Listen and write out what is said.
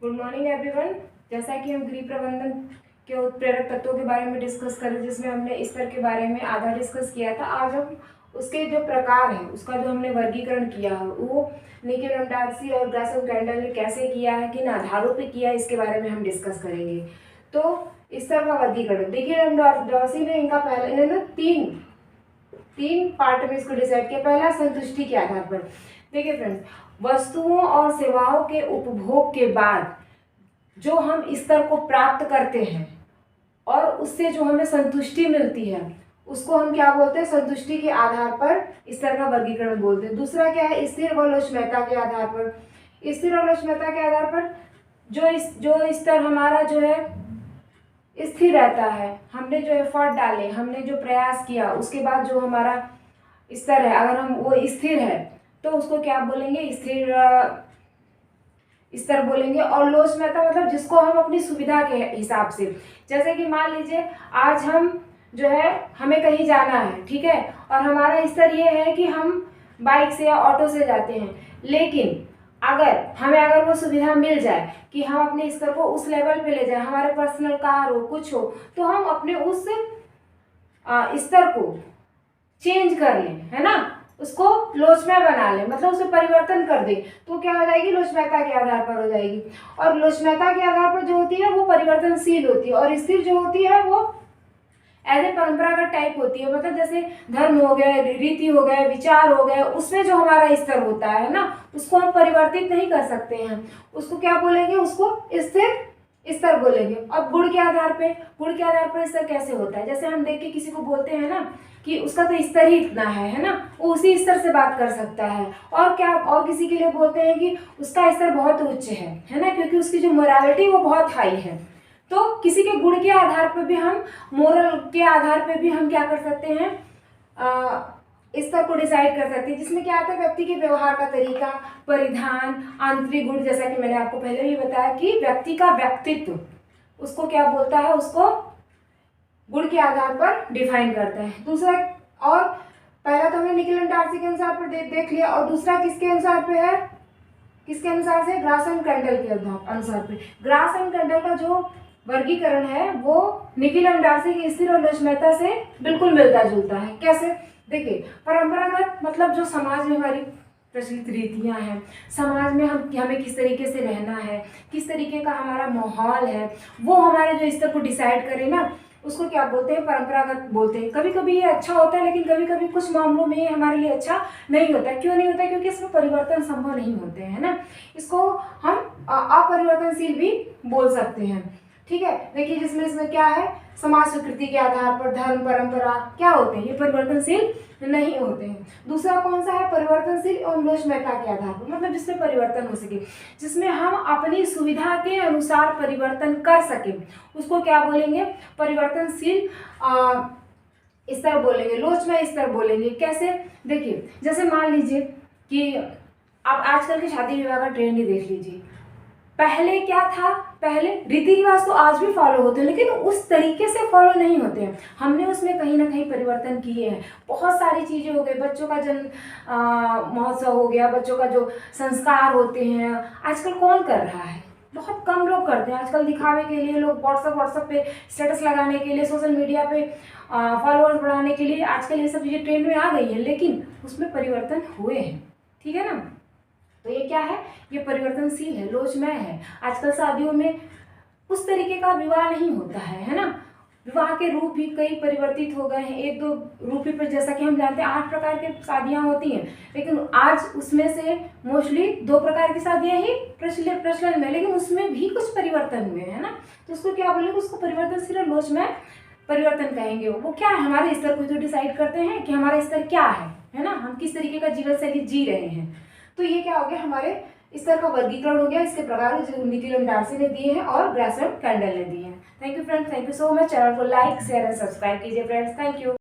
Good morning everyone. जैसा कि हम गृह प्रबंधन के उत्प्रेरक तत्वों के बारे में डिस्कस करें, जिसमें हमने स्तर के बारे में आधा डिस्कस किया था। आज हम उसके जो प्रकार हैं, उसका जो हमने वर्गीकरण किया है, वो निखिल रमडासी और ग्रासम कैंडल ने कैसे किया है, किन आधारों पे किया है, इसके बारे में हम डिस्कस करेंगे। तो स्तर का वर्गीकरण निखिल रमडासी ने इनका पहले इन्होंने तीन पार्ट में इसको डिसाइड किया। पहला, संतुष्टि के आधार पर। देखिए फ्रेंड्स, वस्तुओं और सेवाओं के उपभोग के बाद जो हम स्तर को प्राप्त करते हैं और उससे जो हमें संतुष्टि मिलती है, उसको हम क्या बोलते हैं? संतुष्टि के आधार पर स्तर का वर्गीकरण बोलते हैं। दूसरा क्या है? स्थिर व लोचमयता के आधार पर। स्थिर और लोचमयता के आधार पर जो स्तर हमारा जो है स्थिर रहता है, हमने जो एफर्ट डाले, हमने जो प्रयास किया, उसके बाद जो हमारा स्तर है, अगर हम वो स्थिर है तो उसको क्या बोलेंगे? स्थिर स्तर बोलेंगे। और लोचमयता मतलब जिसको हम अपनी सुविधा के हिसाब से, जैसे कि मान लीजिए आज हम जो है हमें कहीं जाना है, ठीक है, और हमारा स्तर ये है कि हम बाइक से या ऑटो से जाते हैं, लेकिन अगर वो सुविधा मिल जाए कि हम अपने स्तर को उस लेवल पे ले जाए, हमारे पर्सनल कार हो, कुछ हो, तो हम अपने उस स्तर को चेंज कर लें, है ना, उसको लोचमय बना लें, मतलब उसे परिवर्तन कर दें, तो क्या हो जाएगी? लोचमयता के आधार पर हो जाएगी। और लोचमयता के आधार पर जो होती है वो परिवर्तनशील होती है, और स्थिर जो होती है वो ऐसे परंपरागत टाइप होती है, मतलब जैसे धर्म हो गए, रीति हो गए, विचार हो गए, उसमें जो हमारा स्तर होता है ना, उसको हम परिवर्तित नहीं कर सकते हैं। उसको क्या बोलेंगे? उसको स्थिर स्तर बोलेंगे। अब गुण के आधार पर स्तर कैसे होता है? जैसे हम देख के किसी को बोलते हैं ना कि उसका तो स्तर ही इतना है ना, वो उसी स्तर से बात कर सकता है। और क्या, और किसी के लिए बोलते हैं कि उसका स्तर बहुत उच्च है ना, क्योंकि उसकी जो मोरालिटी वो बहुत हाई है। तो किसी के गुण के आधार पर भी हम, मोरल के आधार पर भी हम क्या कर सकते हैं? स्तर को डिसाइड कर सकते हैं, जिसमें क्या आता है? व्यक्ति के व्यवहार का तरीका, परिधान, आंतरिक गुण, जैसा कि मैंने आपको पहले भी बताया कि व्यक्ति का व्यक्तित्व उसको क्या बोलता है? उसको गुण के आधार पर डिफाइन करता है। दूसरा, और पहला तो हमने निखिल रमडासी के अनुसार पर देख लिया, और दूसरा किसके अनुसार पे है? किसके अनुसार से? ग्रासम कैंडल के अनुसार पे। ग्रासम कैंडल का जो वर्गीकरण है वो निखिल रमडासी की स्थिर और लोचमयता से बिल्कुल मिलता जुलता है। कैसे? देखिए, परंपरागत मतलब जो समाज में हमारी प्रचलित रीतियां हैं, समाज में हमें किस तरीके से रहना है, किस तरीके का हमारा माहौल है, वो हमारे जो स्तर को डिसाइड करे ना, उसको क्या बोलते हैं? परंपरागत बोलते हैं। कभी कभी ये अच्छा होता है, लेकिन कभी कभी कुछ मामलों में ये हमारे लिए अच्छा नहीं होता है। क्यों नहीं होता? क्योंकि इसमें परिवर्तन संभव नहीं होते हैं ना, इसको हम अपरिवर्तनशील भी बोल सकते हैं, ठीक है। देखिए, इसमें क्या है? समाज स्वीकृति के आधार पर धर्म, परंपरा क्या होते हैं? ये परिवर्तनशील नहीं होते हैं। दूसरा कौन सा है? परिवर्तनशील और लोचमयता के आधार पर, मतलब जिसमें परिवर्तन हो सके, जिसमें हम अपनी सुविधा के अनुसार परिवर्तन कर सके, उसको क्या बोलेंगे? परिवर्तनशील स्तर बोलेंगे, लोचमय स्तर बोलेंगे। कैसे? देखिए, जैसे मान लीजिए कि आप आजकल के शादी विवाह का ट्रेंड ही देख लीजिए। पहले क्या था? पहले रीति रिवाज तो आज भी फॉलो होते हैं, लेकिन उस तरीके से फॉलो नहीं होते हैं। हमने उसमें कहीं ना कहीं परिवर्तन किए हैं। बहुत सारी चीज़ें हो गई, बच्चों का जन्म महोत्सव हो गया, बच्चों का जो संस्कार होते हैं, आजकल कौन कर रहा है? बहुत कम लोग करते हैं। आजकल दिखावे के लिए लोग व्हाट्सएप पे स्टेटस लगाने के लिए, सोशल मीडिया पे फॉलोअर्स बढ़ाने के लिए आजकल ये सब चीज़ें ट्रेंड में आ गई हैं, लेकिन उसमें परिवर्तन हुए हैं, ठीक है ना। तो ये क्या है? ये परिवर्तनशील है, लोचमय है। आजकल शादियों में उस तरीके का विवाह नहीं होता है ना। विवाह के रूप भी कई परिवर्तित हो गए हैं। एक दो रूप ही पर, जैसा कि हम जानते हैं 8 प्रकार की शादियां होती हैं, लेकिन आज उसमें से मोस्टली 2 प्रकार की शादियां ही प्रचलन में, लेकिन उसमें भी कुछ परिवर्तन हुए हैं ना। तो उसको क्या बोलेंगे? उसको परिवर्तनशील और लोचमय परिवर्तन कहेंगे। वो क्या है? हमारे स्तर को जो डिसाइड करते हैं कि हमारा स्तर क्या है ना, हम किस तरीके का जीवन शैली जी रहे हैं। तो ये क्या हो गया? हमारे स्तर का वर्गीकरण हो गया। इसके प्रकार जो निखिल रमडासी ने दिए हैं और ग्रासम कैंडल ने दिए हैं। Thank you friends, thank you so much. Channel को लाइक, शेयर एंड सब्सक्राइब कीजिए फ्रेंड्स। Thank you.